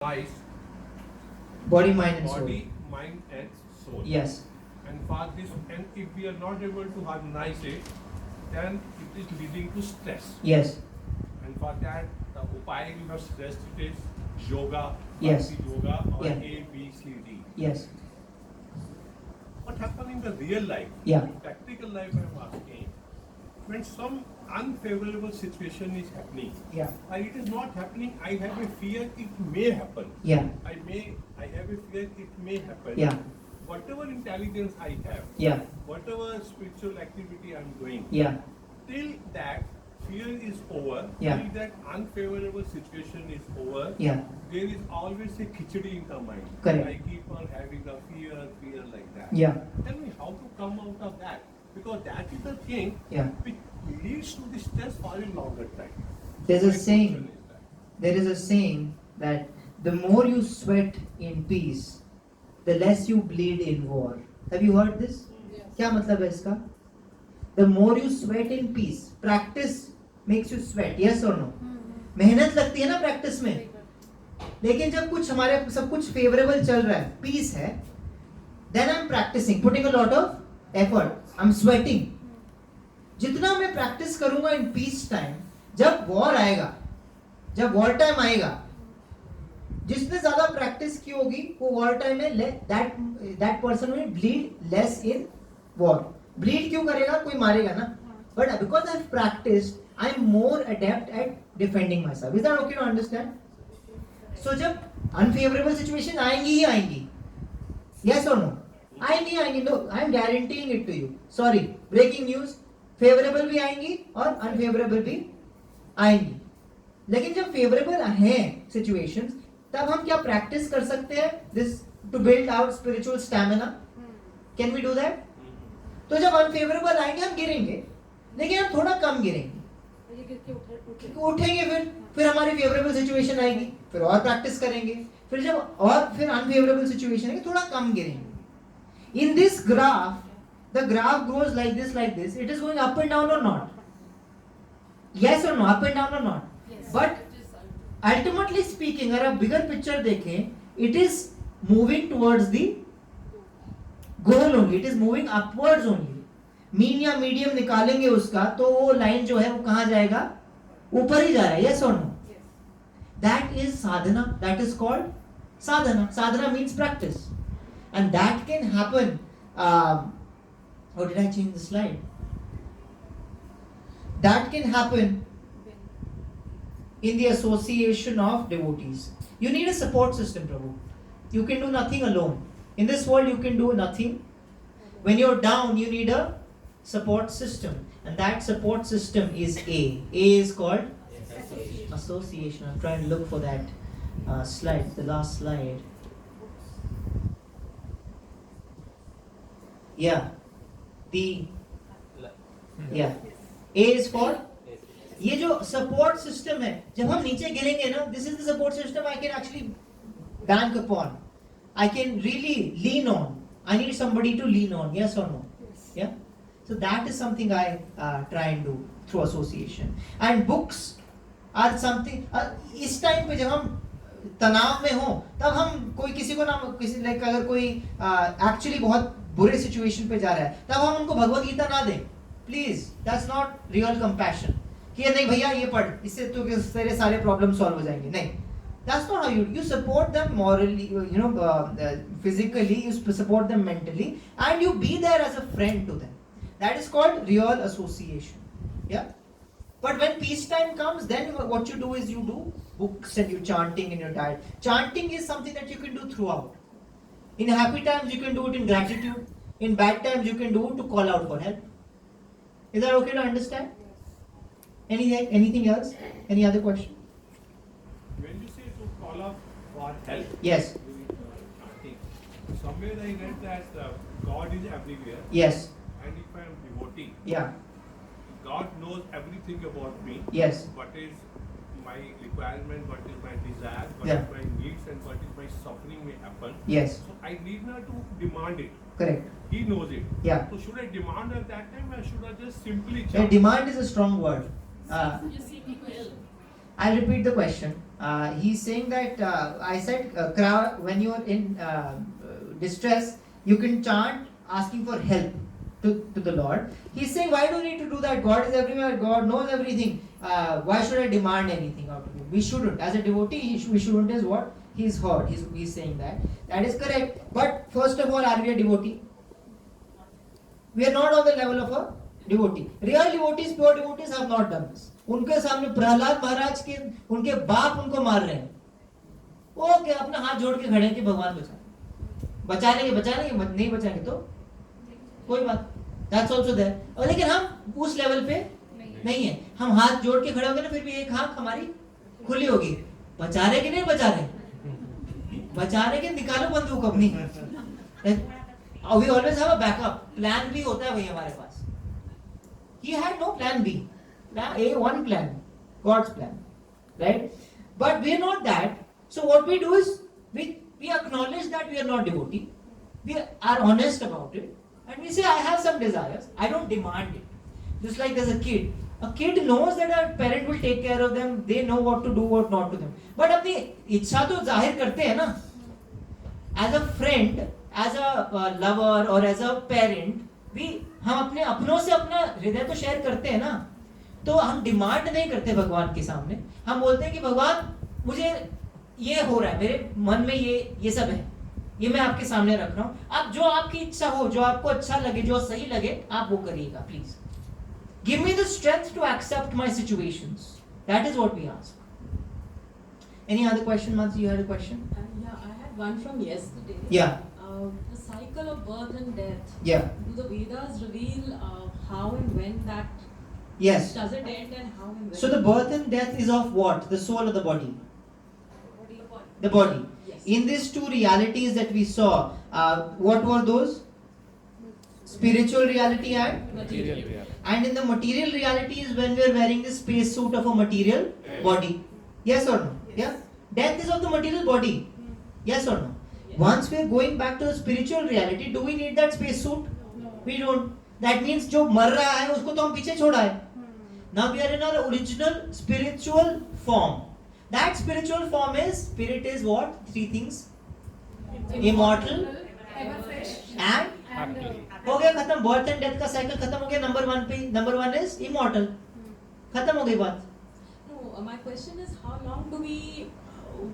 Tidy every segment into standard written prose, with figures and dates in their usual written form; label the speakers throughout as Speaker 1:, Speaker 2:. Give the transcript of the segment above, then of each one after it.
Speaker 1: Nice
Speaker 2: Body, mind, and soul.
Speaker 1: body, mind, and soul.
Speaker 2: Yes.
Speaker 1: And for this, and if we are not able to harmonize it, then it is leading to stress.
Speaker 2: Yes.
Speaker 1: And for that, the upaya you have stressed it is yoga,
Speaker 2: Yes.
Speaker 1: bhakti yoga, or
Speaker 2: Yeah.
Speaker 1: A, B, C, D.
Speaker 2: Yes.
Speaker 1: What happens in the real life?
Speaker 2: Yeah.
Speaker 1: In practical life, I am asking, when some unfavorable situation is happening,
Speaker 2: Yeah.
Speaker 1: and it is not happening, I have a fear it may happen.
Speaker 2: Yeah.
Speaker 1: I have a fear it may happen.
Speaker 2: Yeah.
Speaker 1: Whatever intelligence I have,
Speaker 2: Yeah.
Speaker 1: whatever spiritual activity I'm doing,
Speaker 2: Yeah.
Speaker 1: till that fear is over,
Speaker 2: Yeah.
Speaker 1: till that unfavorable situation is over,
Speaker 2: Yeah.
Speaker 1: there is always a khichdi in the mind.
Speaker 2: Correct.
Speaker 1: I keep on having a fear like that.
Speaker 2: Yeah.
Speaker 1: Tell me how to come out of that, because that is the thing
Speaker 2: Yeah.
Speaker 1: which leads to the stress for a longer time.
Speaker 2: There's a
Speaker 1: My
Speaker 2: saying.
Speaker 1: question is that.
Speaker 2: There is a saying that the more you sweat in peace, the less you bleed in war. Have you heard this? क्या मतलब है इसका? The more you sweat in peace, practice makes you sweat. Yes or no? मेहनत लगती है ना practice में. लेकिन जब कुछ हमारे सब कुछ फेवरेबल चल रहा है, पीस है, then I'm practicing, putting a lot of effort. I'm sweating. जितना मैं प्रैक्टिस करूंगा इन पीस टाइम, जब वॉर आएगा, जब वॉर टाइम आएगा, जिसने ज्यादा प्रैक्टिस की होगी वो वॉर टाइम में that person will bleed less in war. Bleed क्यों करेगा? कोई मारेगा ना. But because I have practised, I am more adept at defending myself. Is that okay to understand? So जब अनफेवरेबल सिचुएशन आएंगी ही आएंगी, yes और नो? आएंगी. No, I am guaranteeing it to you. Sorry, breaking news, favourable भी आएंगी और unfavourable भी आएंगी. लेकिन जब फेवरेबल हैं सिचुएशंस, तब हम क्या प्रैक्टिस कर सकते हैं? This to build our spiritual stamina. Can we do that? तो जब अनफेवरेबल आएंगे हम गिरेंगे, लेकिन हम थोड़ा कम गिरेंगे. उठेंगे, फिर हमारी फेवरेबल सिचुएशन आएगी, फिर और प्रैक्टिस करेंगे, फिर अनफेवरेबल सिचुएशन आएगी, थोड़ा कम गिरेंगे. In this graph, the graph goes like this, it is going up and down or not? Yes or no? Up and down or not?
Speaker 3: Yes.
Speaker 2: But ultimately speaking, अगर आप bigger picture देखें, it is moving towards the goal only. It is moving upwards only. Mean या medium निकालेंगे उसका, तो वो line जो है वो कहाँ जाएगा? ऊपर ही जा रहा है. Yes or no? That is sadhana. That is called sadhana. Sadhana means practice, and that can happen. Or did I change the slide? That can happen in the association of devotees. You need a support system, Prabhu. You can do nothing alone. In this world, you can do nothing. When you're down, you need a support system. And that support system is A. A is called association. I'm trying to look for that slide, the last slide. Yeah. Yeah. A is for, ये जो support system है, जब हम नीचे गिरेंगे ना, this is the support system I can actually bank upon, I can really lean on. I need somebody to lean on. Yes और no? Yeah. So that is something I try and do through association. And books are something. इस time पे जब हम तनाव में हो, तब हम कोई किसी को ना, किसी लाइक अगर कोई एक्चुअली बहुत बुरे सिचुएशन पे जा रहा है, तब हम उनको भगवत गीता ना दें. Please, that's not real compassion. कि नहीं भैया ये पढ़, इससे तो तेरे सारे प्रॉब्लम सॉल्व हो जाएंगे. नहीं, that's not how you support them morally, you know, physically, you support them mentally, and you be there as a friend to them. That is called real association. Yeah. But when peace time comes, then what you do is you do books and you chanting in your diet. Chanting is something that you can do throughout. In happy times, you can do it in gratitude. In bad times, you can do it to call out for help. Is that okay to understand? Anything else? Any other question?
Speaker 1: When you say to call up for help,
Speaker 2: Yes.
Speaker 1: chanting, somewhere I read that God is everywhere,
Speaker 2: Yes.
Speaker 1: and if I am devotee,
Speaker 2: Yeah.
Speaker 1: God knows everything about me.
Speaker 2: Yes.
Speaker 1: What is my requirement, what is my desire, what
Speaker 2: Yeah.
Speaker 1: is my needs, and what is my suffering may happen.
Speaker 2: Yes.
Speaker 1: So I need not to demand it.
Speaker 2: Correct.
Speaker 1: He knows it.
Speaker 2: Yeah.
Speaker 1: So should I demand at that time, or should I just simply
Speaker 2: Yeah,
Speaker 1: chant?
Speaker 2: demand is a strong word.
Speaker 3: You seek help.
Speaker 2: I'll repeat the question. He's saying that I said when you are in distress, you can chant asking for help to the Lord. He's saying, why do you need to do that? God is everywhere. God knows everything. Why should I demand anything out of him? We shouldn't. As a devotee, we shouldn't is what he's heard. He's saying that. That is correct. But first of all, are we a devotee? We are not on the level of a devotee. Real devotees, pure devotees have not done this. उनके सामने प्रहलाद महाराज के उनके बाप उनको मार रहे हैं, वो क्या अपना हाथ जोड़ के खड़े हैं कि भगवान बचा लेंगे नहीं बचाएंगे तो कोई बात, that's also there. और लेकिन हम उस लेवल पे नहीं है. हम हाथ जोड़ के खड़े होंगे ना, फिर भी एक आंख हमारी खुली होगी. बचा रहे कि नहीं बचा रहे कि निकालो बंदूक अपनी. We always have a backup. Plan B होता है भाई हमारे पास. He had no plan B. Plan A, one plan. God's plan. Right? But we are not that. So what we do is, we acknowledge that we are not devotee. We are honest about it. And we say, I have some desires. I don't demand it. Just like there's a kid. A kid knows that a parent will take care of them. They know what to do, what not to them. But अपनी इच्छा तो जाहिर करते हैं ना. As a friend, as a lover or as a parent, हम अपने अपनों से अपना हृदय तो शेयर करते हैं ना. तो हम डिमांड नहीं करते भगवान के सामने. हम बोलते हैं कि भगवान मुझे ये हो रहा है, मेरे मन में ये सब है, ये मैं आपके सामने रख रहा हूँ. आप जो आपकी इच्छा हो, जो आपको अच्छा लगे, जो सही लगे, आप वो करिएगा please. Give me the strength to accept my situations. That is what we ask. Any other question, Mansi? You had a question?
Speaker 3: Yeah, I had one from yesterday.
Speaker 2: Yeah.
Speaker 3: The cycle of birth and death.
Speaker 2: Yeah.
Speaker 3: Do the Vedas reveal how and when that
Speaker 2: Yes.
Speaker 3: does it end and how and when?
Speaker 2: So the birth and death is of what? The soul or the body? The body.
Speaker 3: Yes.
Speaker 2: In these two realities that we saw, what were those? Spiritual reality and?
Speaker 3: Material reality.
Speaker 2: And in the material reality is when we are wearing the space suit of a material body. Yes or no? Yeah? Death is of the material body. Yes or no?
Speaker 3: Yes.
Speaker 2: Once we are going back to the spiritual reality, do we need that space suit? We don't. That means जो मर रहा है उसको तो हम पीछे छोड़ा है. Now we are in our original spiritual form. That spiritual form is, spirit is what? Three things. Immortal and हो गया खत्म. बर्थ एंड डेथ का साइकिल खत्म हो गया. Number one is immortal. खत्म हो गई बात.
Speaker 3: No, my question is how long do we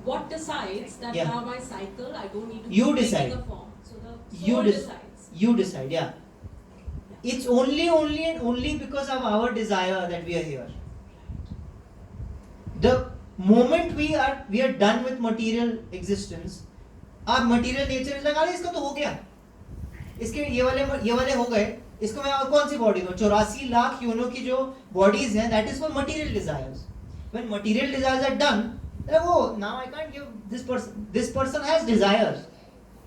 Speaker 3: what decides that
Speaker 2: Yeah.
Speaker 3: now my cycle I don't need to
Speaker 2: You
Speaker 3: keep
Speaker 2: decide.
Speaker 3: taking a form. So the
Speaker 2: You
Speaker 3: soul
Speaker 2: decide. You decide. Yeah. It's only because of our desire that we are here. The moment we are done with material existence, our material nature is like, अरे इसका तो हो गया, इसके ये वाले हो गए, इसको मैं और कौन सी बॉडी दूं? 84 लाख यूनो की जो बॉडीज हैं, that is for material desires. When material desires are done, then oh, now I can't give this person. This person has desires,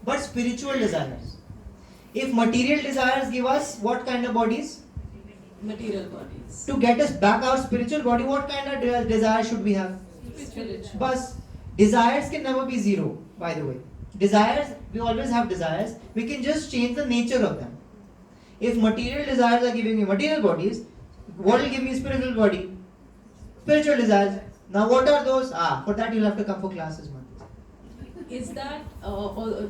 Speaker 2: but spiritual desires. If material desires give us what kind of bodies?
Speaker 3: material bodies.
Speaker 2: To get us back our spiritual body, what kind of desire should we have?
Speaker 3: Spiritual.
Speaker 2: But desires can never be zero, by the way. Desires, we always have desires. We can just change the nature of them. If material desires are giving me material bodies, what will give me spiritual body? Spiritual desires. Now what are those? For that you'll have to come for classes, man.
Speaker 3: Is that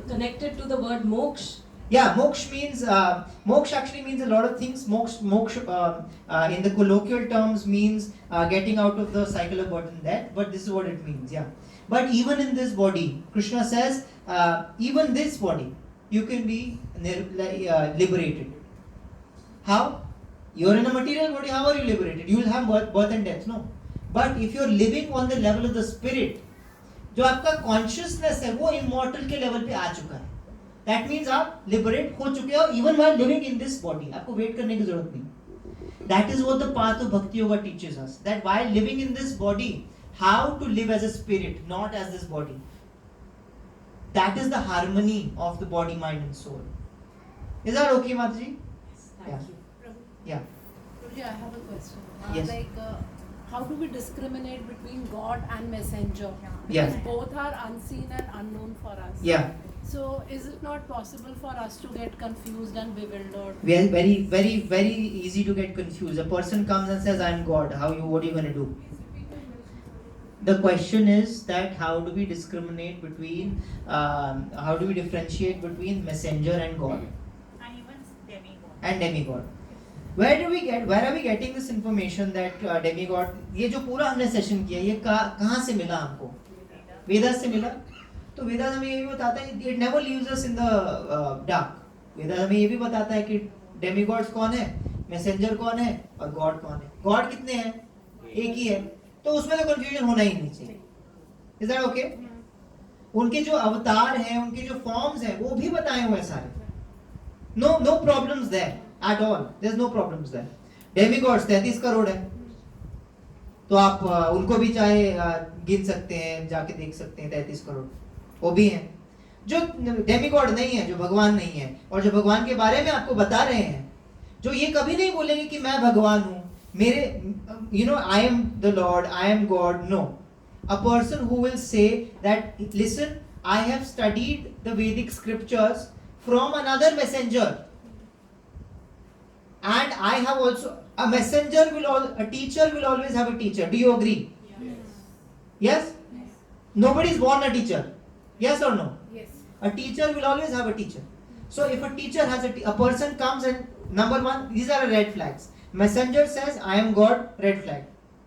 Speaker 3: connected to the word moksha?
Speaker 2: Yeah, moksha actually means a lot of things. Moksha in the colloquial terms means getting out of the cycle of birth and death, but this is what it means, yeah. But even in this body, Krishna says, even this body, you can be liberated. How? You're in a material body, how are you liberated? You will have birth and death, no. But if you're living on the level of the spirit, जो आपका consciousness है वो immortal के level पे आ चुका है. That means आप liberate हो चुके हो even while living in this body. आपको wait करने की जरूरत नहीं. That is what the path of Bhakti Yoga teaches us. That while living in this body, how to live as a spirit, not as this body. That is the harmony of the body, mind and soul. Is that okay, Mataji?
Speaker 3: Thank you.
Speaker 2: Yeah.
Speaker 4: Prabhuji, I have a question.
Speaker 2: Yes.
Speaker 4: How do we discriminate between God and messenger?
Speaker 2: Yeah.
Speaker 4: Because both are unseen and unknown for us.
Speaker 2: Yeah.
Speaker 4: So is it not possible for us to get confused and bewildered?
Speaker 2: We are very, very, very easy to get confused. A person comes and says, "I am God." What are you going to do? The question is that how do we discriminate between, how do we differentiate between messenger and God
Speaker 5: And even demigod.
Speaker 2: and demigod? Where are we getting this information that demigod? ये जो पूरा हमने session किया ये कहाँ से मिला हमको? वेदास से मिला. तो वेदास हमें ये भी बताता है it never leaves us in the dark. Vedas हमें ये भी बताता है कि डेमीगॉड्स कौन है, मैसेंजर कौन है और गॉड कौन है. गॉड कितने हैं? एक ही है. तो उसमें तो कंफ्यूजन होना ही नहीं चाहिए. Is that okay? उनके जो अवतार हैं, उनके जो फॉर्म्स हैं, वो भी बताए हुए हैं सारे. No problems there at all. There is no problems there. Demigods 33 crore है. तो आप उनको भी चाहे गिन सकते हैं, जाके देख सकते हैं. 33 करोड़ वो भी हैं. जो डेमीगॉड नहीं है, जो भगवान नहीं है, और जो भगवान के बारे में आपको बता रहे हैं, जो ये कभी नहीं बोलेंगे कि मैं भगवान हूं, मेरे I am the lord, I am god. No. A person who will say that listen, I have studied the Vedic scriptures from another messenger and I have also a messenger a teacher will always have a teacher. Do you agree? Yes? Nobody is born a teacher. Yes or no?
Speaker 4: Yes.
Speaker 2: A teacher will always have a teacher. So if a teacher has a person comes and number one, these are red flags. Messenger says I am God, red flag.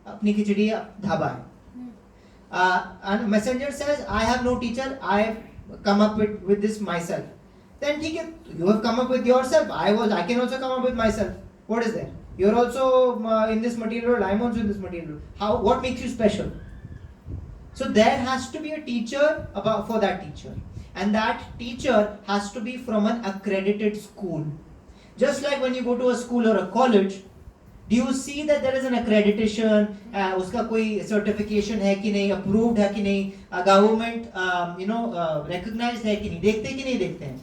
Speaker 2: अपनी खिचड़ी धाबा है. And messenger says I have no teacher, I have come up with this myself. Then ठीक है, you have come up with yourself. I can also come up with myself. What is there? You're also in this material world. I'm also in this material world. What makes you special? So there has to be a teacher for that teacher, and that teacher has to be from an accredited school. Just like when you go to a school or a college, do you see that there is an accreditation? उसका कोई certification है कि नहीं, approved है कि नहीं, government recognized है कि नहीं, देखते कि नहीं देखते हैं?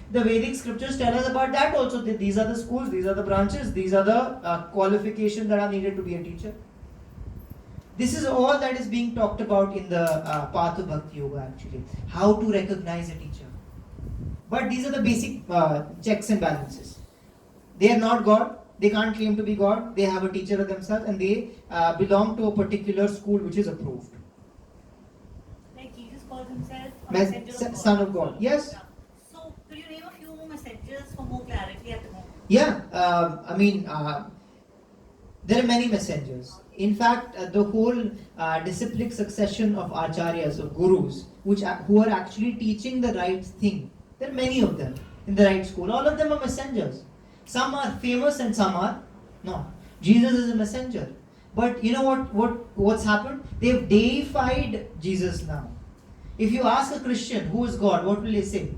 Speaker 2: The Vedic scriptures tell us about that also. That these are the schools, these are the branches, these are the qualifications that are needed to be a teacher. This is all that is being talked about in the path of Bhakti Yoga actually. How to recognize a teacher. But these are the basic checks and balances. They are not God. They can't claim to be God. They have a teacher of themselves and they belong to a particular school which is approved.
Speaker 5: Like Jesus calls himself a messenger of God.
Speaker 2: Son of God. Yes.
Speaker 5: So, could you name a few messengers for more clarity at the moment?
Speaker 2: Yeah, there are many messengers. In fact, the whole disciplic succession of acharyas, of gurus, who are actually teaching the right thing, there are many of them in the right school. All of them are messengers. Some are famous and some are not. Jesus is a messenger. But you know what's happened? They've deified Jesus now. If you ask a Christian who is God, what will they say?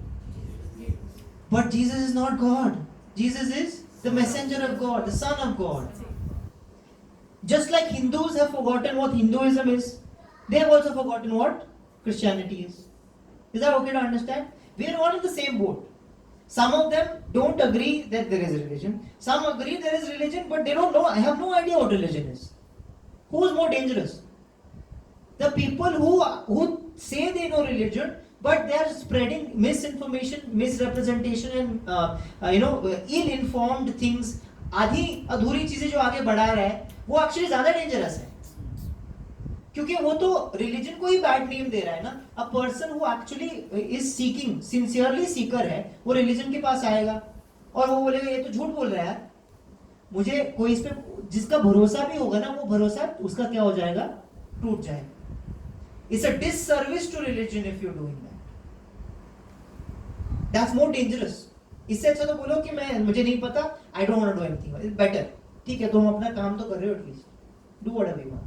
Speaker 2: But Jesus is not God. Jesus is the messenger of God, the Son of God. Just like Hindus have forgotten what Hinduism is, they have also forgotten what Christianity is. Is that okay to understand? We are all in the same boat. Some of them don't agree that there is religion. Some agree there is religion, but they don't know. I have no idea what religion is. Who is more dangerous? The people who say they know religion, but they are spreading misinformation, misrepresentation, and ill-informed things. आधी अधूरी चीजें जो आगे बढ़ा रहा है, वो actually ज्यादा डेंजरस है. क्योंकि वो तो रिलीजन को ही बैड नेम दे रहा है ना. अ person who actually is seeking, sincerely Sikar है, वो रिलीजन के पास आएगा और वो बोलेगा ये तो झूठ बोल रहा है. मुझे कोई इस पे जिसका भरोसा भी होगा ना, वो भरोसा उसका क्या हो जाएगा? टूट जाएगा. It's a disservice to religion if you doing that. That's more dangerous. इससे अच्छा तो बोलो कि मुझे नहीं पता, I don't want to do anything. It's better. ठीक है, तुम अपना काम तो कर रहे हो, at least do whatever you want.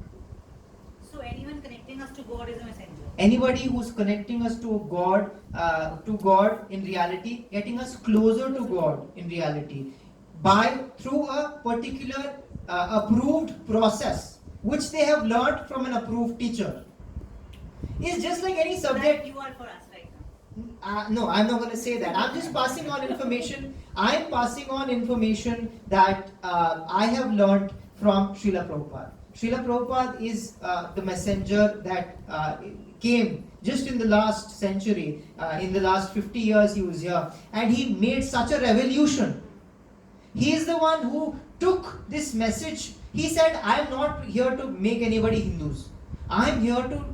Speaker 5: So, anyone connecting us to God is a messenger.
Speaker 2: Anybody who's connecting us to God in reality, getting us closer to God in reality, through a particular approved process, which they have learned from an approved teacher, is just like any subject.
Speaker 5: That you are for us right now.
Speaker 2: No, I'm not going to say that. I'm just passing on information. I'm passing on information that I have learned from Srila Prabhupada. Srila Prabhupada is the messenger that came just in the last century. In the last 50 years he was here, and he made such a revolution. He is the one who took this message. He said, I am not here to make anybody Hindus. I'm here to,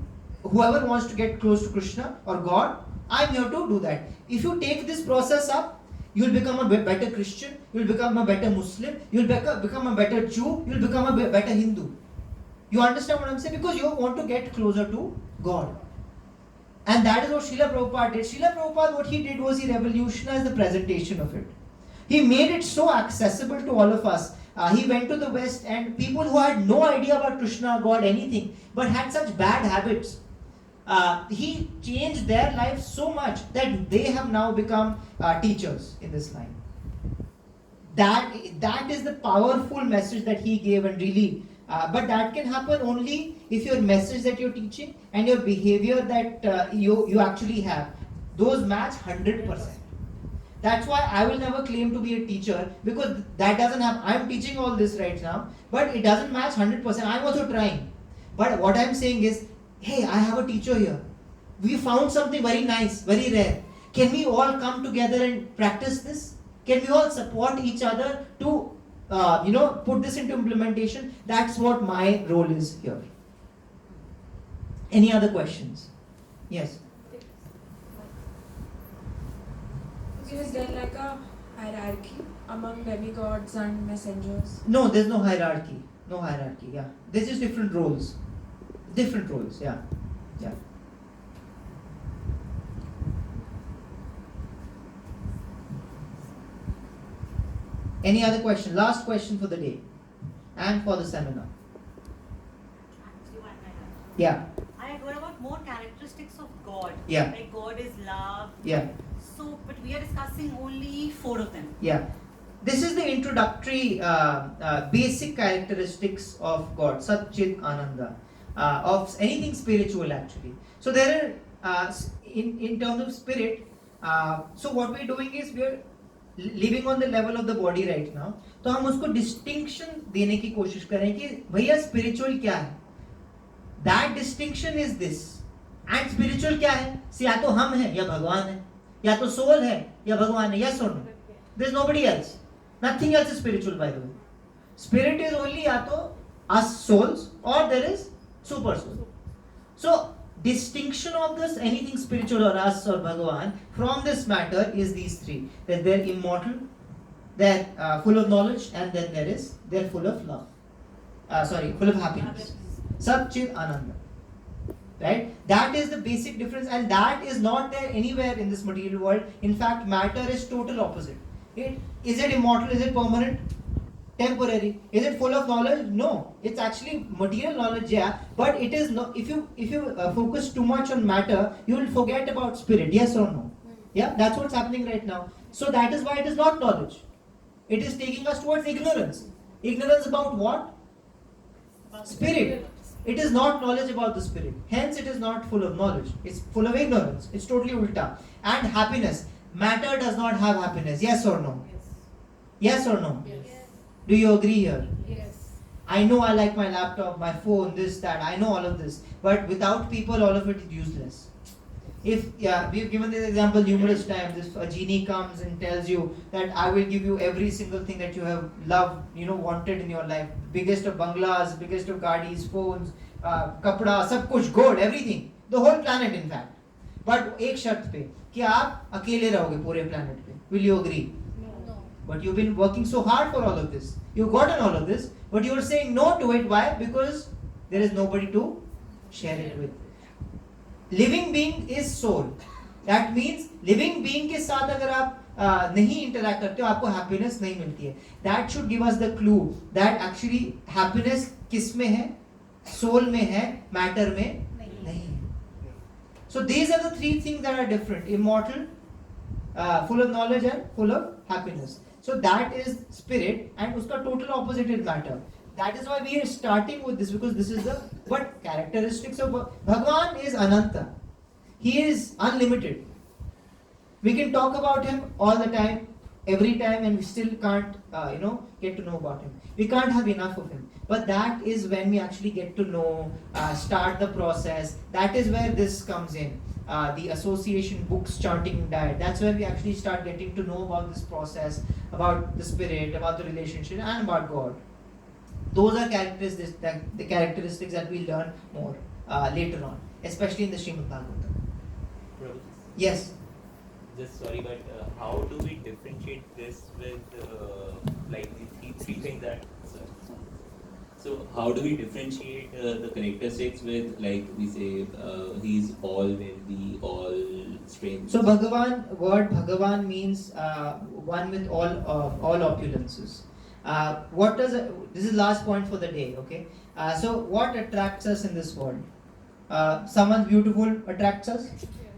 Speaker 2: whoever wants to get close to Krishna or God, I'm here to do that. If you take this process up, you'll become a better Christian, you'll become a better Muslim, you'll become a better Jew, you'll become a better Hindu. You understand what I'm saying? Because you want to get closer to God. And that is what Srila Prabhupada did. Srila Prabhupada, what he did was he revolutionized the presentation of it. He made it so accessible to all of us. He went to the West, and people who had no idea about Krishna, God, anything, but had such bad habits, he changed their lives so much that they have now become teachers in this line. That is the powerful message that he gave, and really, but that can happen only if your message that you're teaching and your behavior that you actually have, those match 100%. That's why I will never claim to be a teacher, because that doesn't happen. I'm teaching all this right now, but it doesn't match 100%. I'm also trying. But what I'm saying is, hey, I have a teacher here. We found something very nice, very rare. Can we all come together and practice this? Can we all support each other to, put this into implementation? That's what my role is here. Any other questions? Yes.
Speaker 6: So is there like a hierarchy among demigods and messengers?
Speaker 2: No, there's no hierarchy. No hierarchy, yeah. There's just different roles. Different roles, yeah. Yeah. Any other question? Last question for the day and for the seminar.
Speaker 5: Actually, one minute.
Speaker 2: Yeah,
Speaker 5: I had heard about more characteristics of God.
Speaker 2: Yeah.
Speaker 5: Like God is love.
Speaker 2: yeah,
Speaker 5: So, but we are discussing only 4 of them.
Speaker 2: yeah. This is the introductory basic characteristics of God, Sat Chit Ananda, of anything spiritual actually. So there are, in terms of spirit, so what we're doing is we're living on the level of the body right now. तो हम उसको distinction देने की कोशिश करें कि भैया spiritual क्या है? That distinction is this. And spiritual क्या है? या तो हम हैं या भगवान है, या तो soul है या भगवान है. Yes or no? There's nobody else. Nothing else is spiritual, by the way. Spirit is only या तो us souls or there is super soul. So distinction of this anything spiritual or us or Bhagavan from this matter is these 3. That they're immortal, they're full of knowledge, and then they're full of love. Full of happiness. Sat Chit Ananda. Right? That is the basic difference, and that is not there anywhere in this material world. In fact, matter is total opposite. Is it immortal? Is it permanent? Temporary. Is it full of knowledge? No. It's actually material knowledge, yeah. But it is not. If you focus too much on matter, you will forget about spirit. Yes or no? Yeah. That's what's happening right now. So that is why it is not knowledge. It is taking us towards ignorance. Ignorance about what? Spirit. It is not knowledge about the spirit. Hence, it is not full of knowledge. It's full of ignorance. It's totally ulta. And happiness. Matter does not have happiness. Yes or no? Yes or no?
Speaker 4: Yes.
Speaker 2: Do you agree here?
Speaker 4: Yes.
Speaker 2: I know I like my laptop, my phone, this, that. I know all of this. But without people, all of it is useless. We've given this example numerous times. If a genie comes and tells you that I will give you every single thing that you have loved, wanted in your life. Biggest of bungalows, biggest of gadis, phones, kapda, sab kuch, gold, everything. The whole planet in fact. But एक शर्त पे कि आप अकेले रहोगे पूरे planet पे. Will you agree?
Speaker 4: No.
Speaker 2: But you've been working so hard for all of this. You've gotten all of this, but you're saying no to it. Why? Because there is nobody to share it with. Living being is soul. That means living being के साथ अगर आप नहीं interact करते हो, आपको happiness नहीं मिलती है. That should give us the clue that actually happiness किस में है? Soul में है, matter में नहीं है. So these are the 3 things that are different: immortal, full of knowledge, and full of happiness. So that is spirit, and uska total opposite is matter. That is why we are starting with this, because this is the what characteristics of Bhagwan is Ananta. He is unlimited. We can talk about him all the time, every time, and we still can't, get to know about him. We can't have enough of him. But that is when we actually get to know, start the process. That is where this comes in. The association, books, chanting, diet. That's where we actually start getting to know about this process, about the spirit, about the relationship, and about God. Those are the characteristics that we learn more later on, especially in the Srimad Bhagavatam.
Speaker 7: Prabhu,
Speaker 2: Yes.
Speaker 7: just sorry, but how do we differentiate this with like the three things that? So how do we differentiate the characteristics with, like we say, he's all wealthy, all strength?
Speaker 2: So word Bhagavan means one with all opulences. This is last point for the day, okay? So what attracts us in this world? Someone's beautiful attracts us.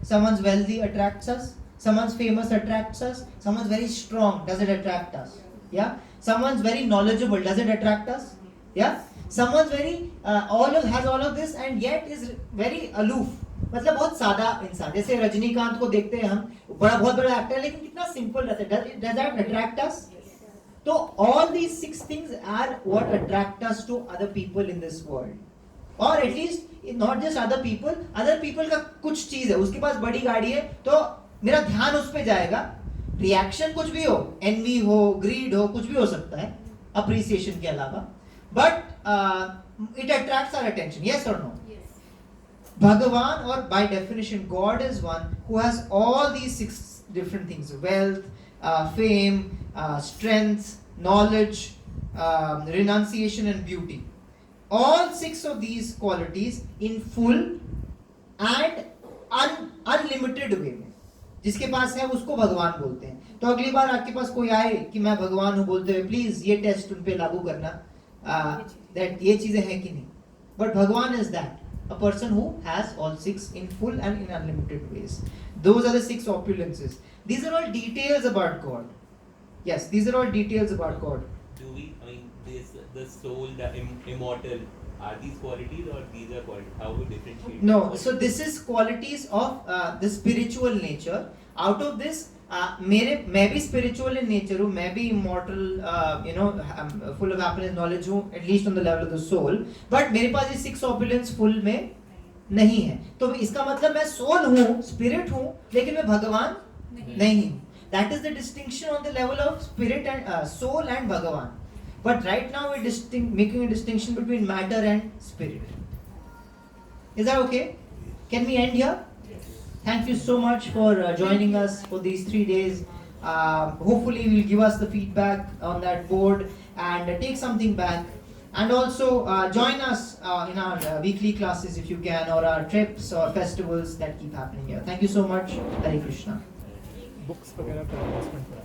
Speaker 2: Someone's wealthy attracts us. Someone's famous attracts us. Someone's very strong. Does it attract us? Yeah. Someone's very knowledgeable. Does it attract us? Yeah. Someone's very has all of this and yet is very aloof. मतलब बहुत सादा इंसान, जैसे रजनीकांत को देखते हैं हम, बहुत बड़ा एक्टर है लेकिन कितना सिंपल रहता है. Does that attract us? So all these 6 things are what attract us to other people in this world, or at least not just other people का कुछ चीज है, उसके पास बड़ी गाड़ी है तो मेरा ध्यान उस पे जाएगा. रिएक्शन कुछ भी हो, एनवी हो, ग्रीड हो, कुछ भी हो सकता है अप्रिसिएशन के अलावा, but it attracts our attention. Yes और no? Bhagavan, or by definition God, is one who has all these 6 different things: wealth, fame, strength, knowledge, renunciation and beauty. All 6 of these qualities in full and unlimited way में जिसके पास है उसको भगवान बोलते हैं. तो अगली बार आपके पास कोई आए कि मैं भगवान हूँ बोलते हुए, प्लीज ये टेस्ट उन पे लागू करना, दैट ये चीजें हैं कि नहीं. बट भगवान is that a person who has all 6 in full and in unlimited ways. Those are the 6 opulences. These are all details about God. Yes, these are all details about God.
Speaker 7: Do we, I mean, the soul, the immortal, are these qualities or these are qualities? How we differentiate?
Speaker 2: No, so this is qualities of the spiritual nature. Out of this, मैं भी spiritual in nature हूँ, मैं भी immortal, full of happiness, knowledge हूँ, at least on the level of the soul. But मेरे पास ये 6 opulence full में नहीं है. तो इसका मतलब मैं soul हूँ, spirit हूँ, लेकिन मैं भगवान नहीं हूँ. That is the distinction on the level of spirit and soul and Bhagavan. But right now we're making a distinction between matter and spirit. Is that okay? Can we end here? Thank you so much for joining us for these 3 days. Hopefully you'll give us the feedback on that board and take something back. And also join us in our weekly classes if you can, or our trips or festivals that keep happening here. Thank you so much. Hare Krishna.
Speaker 8: Books वगैरह का announcement करा.